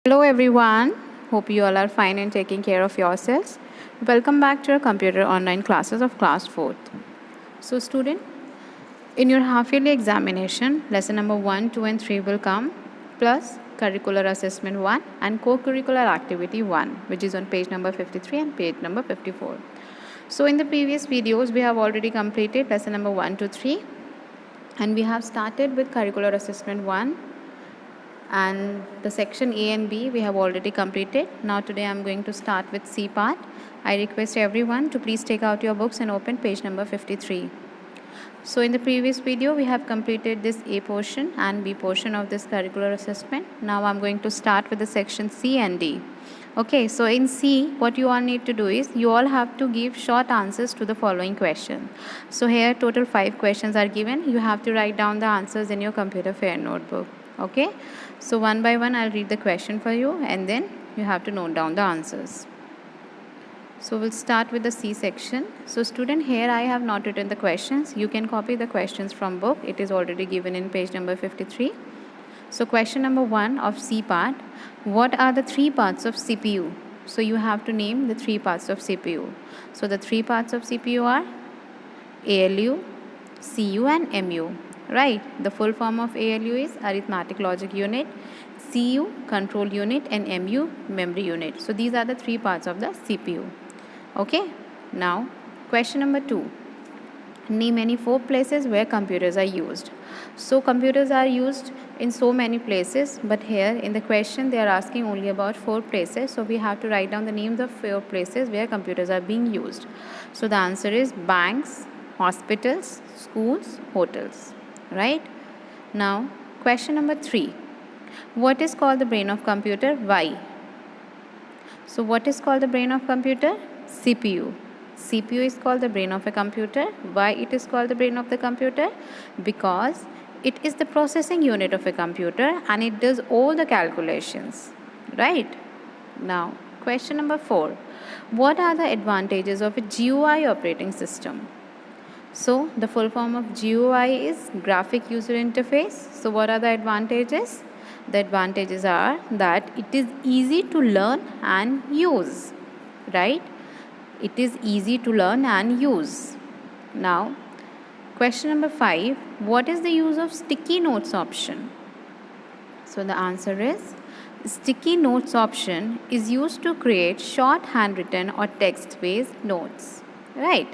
Hello everyone, hope you all are fine and taking care of yourselves. Welcome back to your computer online classes of class 4th. So student, in your half yearly examination, lesson number 1, 2 and 3 will come plus curricular assessment 1 and co-curricular activity 1, which is on page number 53 and page number 54. So in the previous videos, we have already completed lesson number 1 to 3 and we have started with curricular assessment 1 and the section A and B we have already completed. Now today I am going to start with C part. I request everyone to please take out your books and open page number 53. So in the previous video we have completed this A portion and B portion of this curricular assessment. Now I am going to start with the section C and D. Okay, so in C, what you all need to do is you all have to give short answers to the following question. So here total 5 questions are given. You have to write down the answers in your computer fair notebook. Okay, so one by one I'll read the question for you and then you have to note down the answers. So we'll start with the C section. So student, here I have not written the questions. You can copy the questions from book. It is already given in page number 53. So question number 1 of C part, what are the 3 parts of CPU? So you have to name the 3 parts of CPU. So the 3 parts of CPU are ALU, CU and MU. Right, the full form of ALU is arithmetic logic unit, CU control unit and MU memory unit. So these are the 3 parts of the CPU. Okay, now question number 2. Name any 4 places where computers are used. So computers are used in so many places, but here in the question they are asking only about 4 places. So we have to write down the names of 4 places where computers are being used. So the answer is banks, hospitals, schools, hotels. Right? Now question number 3. What is called the brain of computer? Why? So what is called the brain of computer? CPU. CPU is called the brain of a computer. Why it is called the brain of the computer? Because it is the processing unit of a computer and it does all the calculations. Right? Now, question number 4. What are the advantages of a GUI operating system? So, the full form of GUI is graphic user interface. So, what are the advantages? The advantages are that it is easy to learn and use. Right? It is easy to learn and use. Now, question number 5. What is the use of sticky notes option? So, the answer is sticky notes option is used to create short handwritten or text-based notes. Right?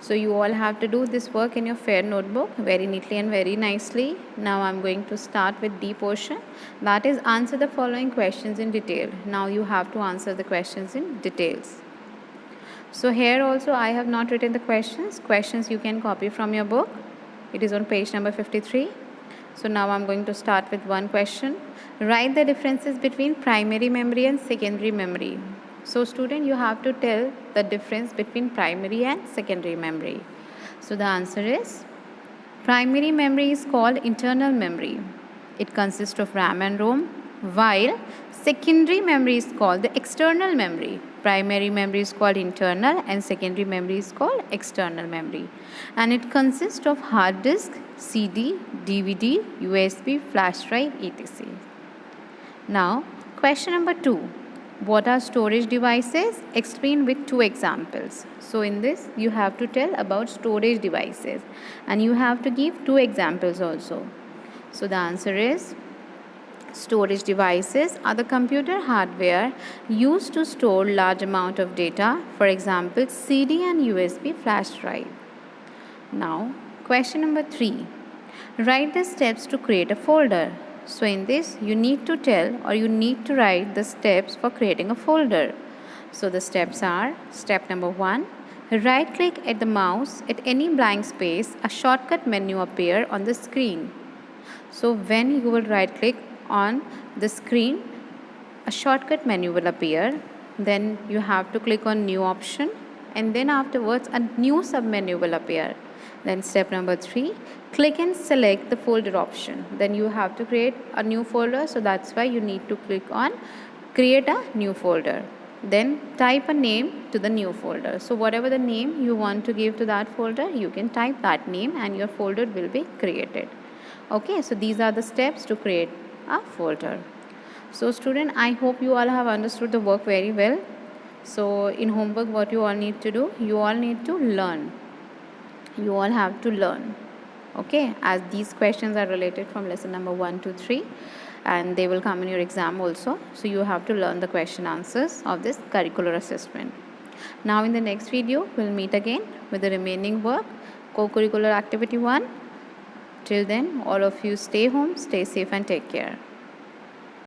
So you all have to do this work in your fair notebook very neatly and very nicely. Now I'm going to start with D portion. That is answer the following questions in detail. Now you have to answer the questions in details. So here also I have not written the questions. Questions you can copy from your book. It is on page number 53. So now I'm going to start with one question. Write the differences between primary memory and secondary memory. So student, you have to tell the difference between primary and secondary memory. So the answer is primary memory is called internal memory. It consists of RAM and ROM, while secondary memory is called the external memory. Primary memory is called internal and secondary memory is called external memory. And it consists of hard disk, CD, DVD, USB, flash drive, etc. Now, question number 2. What are storage devices? Explain with 2 examples. So in this you have to tell about storage devices and you have to give 2 examples also. So the answer is storage devices are the computer hardware used to store large amount of data, for example CD and USB flash drive. Now question number 3. Write the steps to create a folder. So in this you need to tell or you need to write the steps for creating a folder. So the steps are step number 1. Right click at the mouse at any blank space, a shortcut menu appear on the screen. So when you will right click on the screen, a shortcut menu will appear. Then you have to click on new option and then afterwards a new submenu will appear. Then step number 3, click and select the folder option. Then you have to create a new folder. So that's why you need to click on create a new folder. Then type a name to the new folder. So whatever the name you want to give to that folder, you can type that name and your folder will be created. Okay, so these are the steps to create a folder. So student, I hope you all have understood the work very well. So in homework, what you all need to do, you all need to learn. You all have to learn. Okay, as these questions are related from lesson number 1 to 3 and they will come in your exam also. So you have to learn the question answers of this curricular assessment. Now in the next video, we'll meet again with the remaining work, co-curricular activity 1. Till then, all of you stay home, stay safe and take care.